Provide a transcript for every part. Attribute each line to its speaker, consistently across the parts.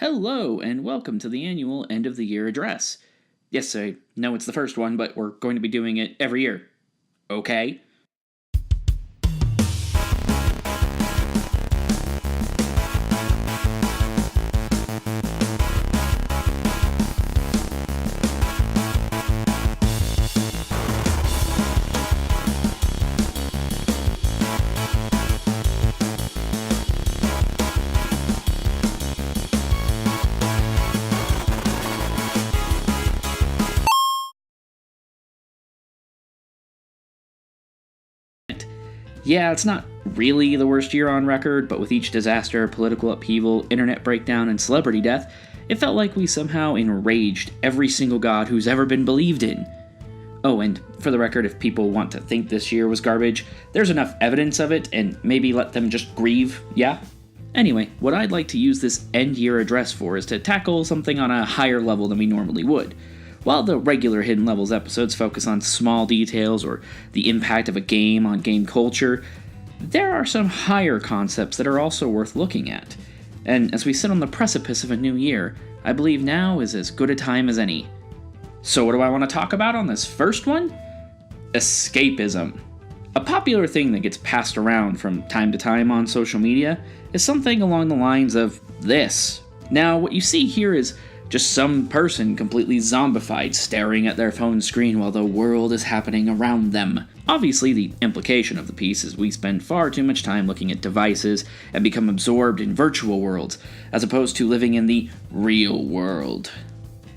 Speaker 1: Hello, and welcome to the annual end of the year address. Yes, I know it's the first one, but we're going to be doing it every year. Okay? Yeah, it's not really the worst year on record, but with each disaster, political upheaval, internet breakdown, and celebrity death, it felt like we somehow enraged every single god who's ever been believed in. Oh, and for the record, if people want to think this year was garbage, there's enough evidence of it, and maybe let them just grieve, yeah? Anyway, what I'd like to use this end-year address for is to tackle something on a higher level than we normally would. While the regular Hidden Levels episodes focus on small details or the impact of a game on game culture, there are some higher concepts that are also worth looking at. And as we sit on the precipice of a new year, I believe now is as good a time as any. So what do I want to talk about on this first one? Escapism. A popular thing that gets passed around from time to time on social media is something along the lines of this. Now, what you see here is just some person completely zombified staring at their phone screen while the world is happening around them. Obviously, the implication of the piece is we spend far too much time looking at devices and become absorbed in virtual worlds, as opposed to living in the real world.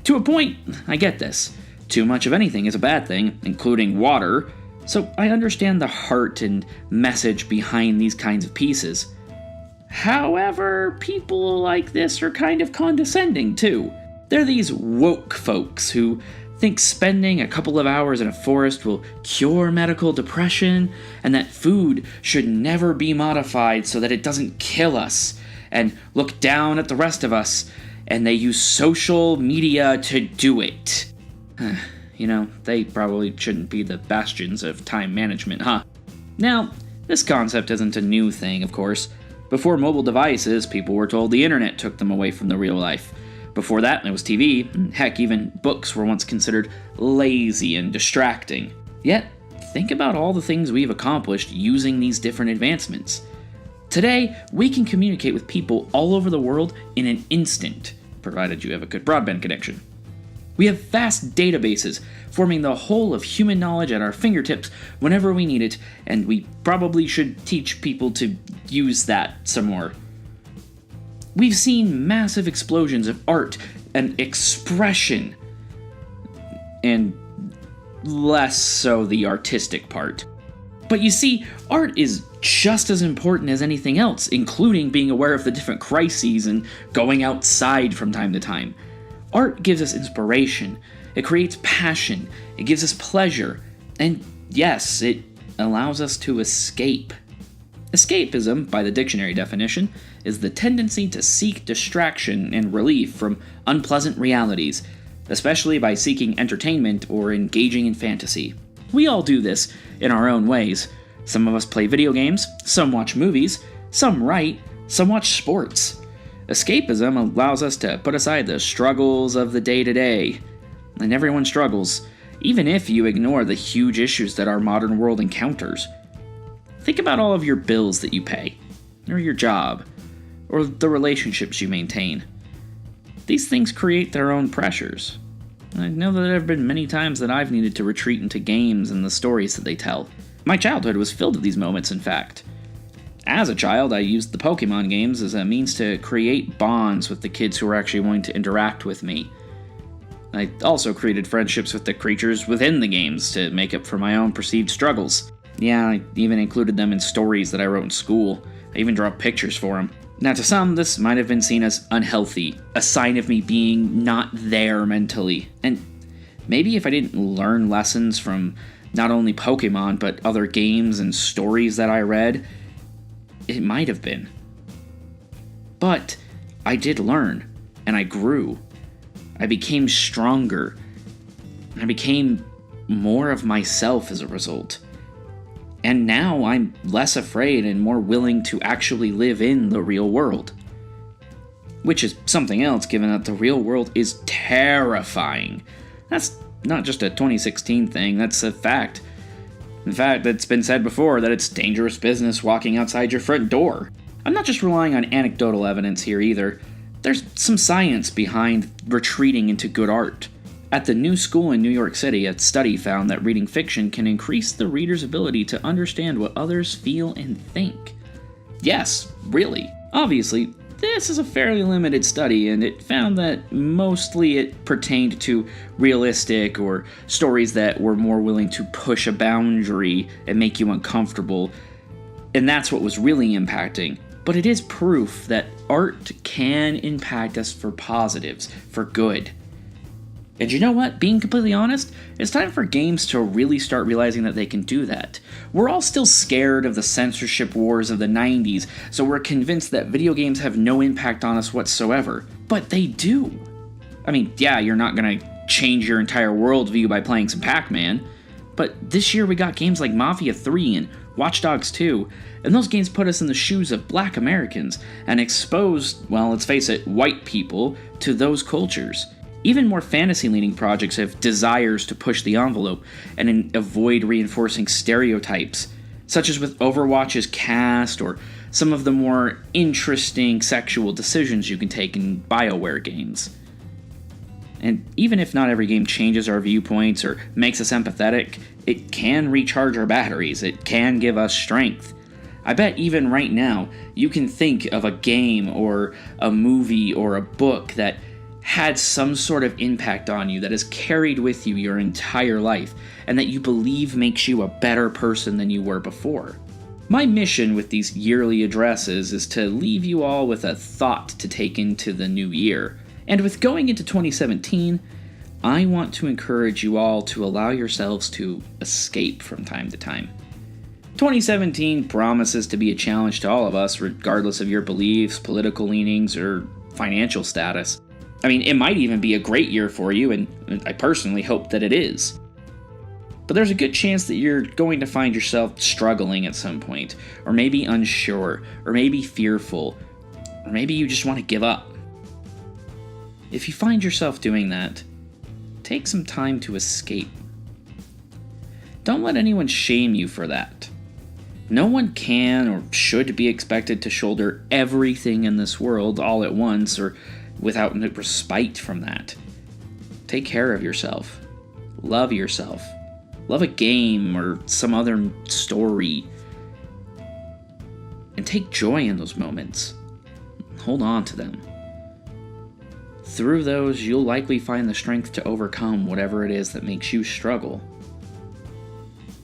Speaker 1: To a point, I get this. Too much of anything is a bad thing, including water, so I understand the heart and message behind these kinds of pieces. However, people like this are kind of condescending too. They're these woke folks who think spending a couple of hours in a forest will cure medical depression, and that food should never be modified so that it doesn't kill us, and look down at the rest of us, and they use social media to do it. You know, they probably shouldn't be the bastions of time management, huh? Now, this concept isn't a new thing, of course. Before mobile devices, people were told the internet took them away from the real life. Before that, it was TV. Heck, even books were once considered lazy and distracting. Yet, think about all the things we've accomplished using these different advancements. Today, we can communicate with people all over the world in an instant, provided you have a good broadband connection. We have vast databases forming the whole of human knowledge at our fingertips whenever we need it, and we probably should teach people to use that some more. We've seen massive explosions of art and expression, and less so the artistic part. But you see, art is just as important as anything else, including being aware of the different crises and going outside from time to time. Art gives us inspiration, it creates passion, it gives us pleasure, and yes, it allows us to escape. Escapism, by the dictionary definition, is the tendency to seek distraction and relief from unpleasant realities, especially by seeking entertainment or engaging in fantasy. We all do this in our own ways. Some of us play video games, some watch movies, some write, some watch sports. Escapism allows us to put aside the struggles of the day-to-day. And everyone struggles, even if you ignore the huge issues that our modern world encounters. Think about all of your bills that you pay, or your job, or the relationships you maintain. These things create their own pressures. I know that there have been many times that I've needed to retreat into games and the stories that they tell. My childhood was filled with these moments, in fact. As a child, I used the Pokemon games as a means to create bonds with the kids who were actually willing to interact with me. I also created friendships with the creatures within the games to make up for my own perceived struggles. Yeah, I even included them in stories that I wrote in school. I even draw pictures for them. Now, to some, this might have been seen as unhealthy, a sign of me being not there mentally. And maybe if I didn't learn lessons from not only Pokemon, but other games and stories that I read, it might have been. But I did learn, and I grew. I became stronger. I became more of myself as a result. And now I'm less afraid and more willing to actually live in the real world. which is something else given that the real world is terrifying. That's not just a 2016 thing, that's a fact. In fact, it's been said before that it's dangerous business walking outside your front door. I'm not just relying on anecdotal evidence here either. There's some science behind retreating into good art. At the New School in New York City, a study found that reading fiction can increase the reader's ability to understand what others feel and think. Yes, really. Obviously, this is a fairly limited study, and it found that mostly it pertained to realistic or stories that were more willing to push a boundary and make you uncomfortable, and that's what was really impacting. But it is proof that art can impact us for positives, for good. And you know what? Being completely honest, it's time for games to really start realizing that they can do that. We're all still scared of the censorship wars of the 90s, so we're convinced that video games have no impact on us whatsoever. But they do. I mean, yeah, you're not gonna change your entire worldview by playing some Pac-Man, but this year we got games like Mafia 3 and Watch Dogs 2, and those games put us in the shoes of black Americans and exposed, well, let's face it, white people to those cultures. Even more fantasy-leaning projects have desires to push the envelope and avoid reinforcing stereotypes, such as with Overwatch's cast or some of the more interesting sexual decisions you can take in BioWare games. And even if not every game changes our viewpoints or makes us empathetic, it can recharge our batteries, it can give us strength. I bet even right now, you can think of a game or a movie or a book that had some sort of impact on you that has carried with you your entire life and that you believe makes you a better person than you were before. My mission with these yearly addresses is to leave you all with a thought to take into the new year. And with going into 2017, I want to encourage you all to allow yourselves to escape from time to time. 2017 promises to be a challenge to all of us, regardless of your beliefs, political leanings, or financial status. I mean, it might even be a great year for you, and I personally hope that it is. But there's a good chance that you're going to find yourself struggling at some point, or maybe unsure, or maybe fearful, or maybe you just want to give up. If you find yourself doing that, take some time to escape. Don't let anyone shame you for that. No one can or should be expected to shoulder everything in this world all at once or without respite from that. Take care of yourself. Love yourself. Love a game or some other story. And take joy in those moments. Hold on to them. Through those, you'll likely find the strength to overcome whatever it is that makes you struggle.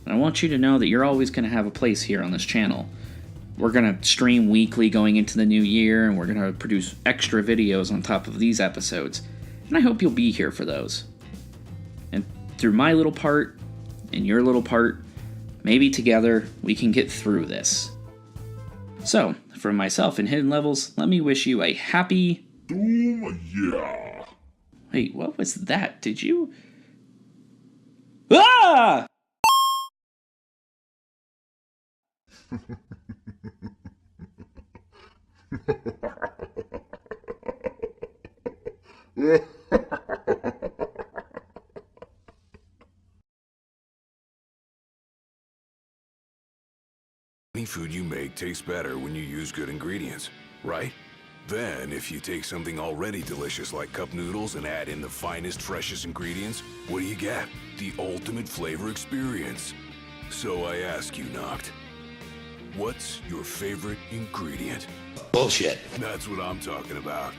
Speaker 1: And I want you to know that you're always going to have a place here on this channel. We're going to stream weekly going into the new year, and we're going to produce extra videos on top of these episodes. And I hope you'll be here for those. And through my little part, and your little part, maybe together we can get through this. So, from myself and Hidden Levels, let me wish you a happy... yeah. Wait, what was that? Did you... Ah!
Speaker 2: Any food you make tastes better when you use good ingredients, right? Then, if you take something already delicious like cup noodles and add in the finest, freshest ingredients, what do you get? The ultimate flavor experience. So I ask you, Noct, what's your favorite ingredient?
Speaker 3: Bullshit.
Speaker 2: That's what I'm talking about.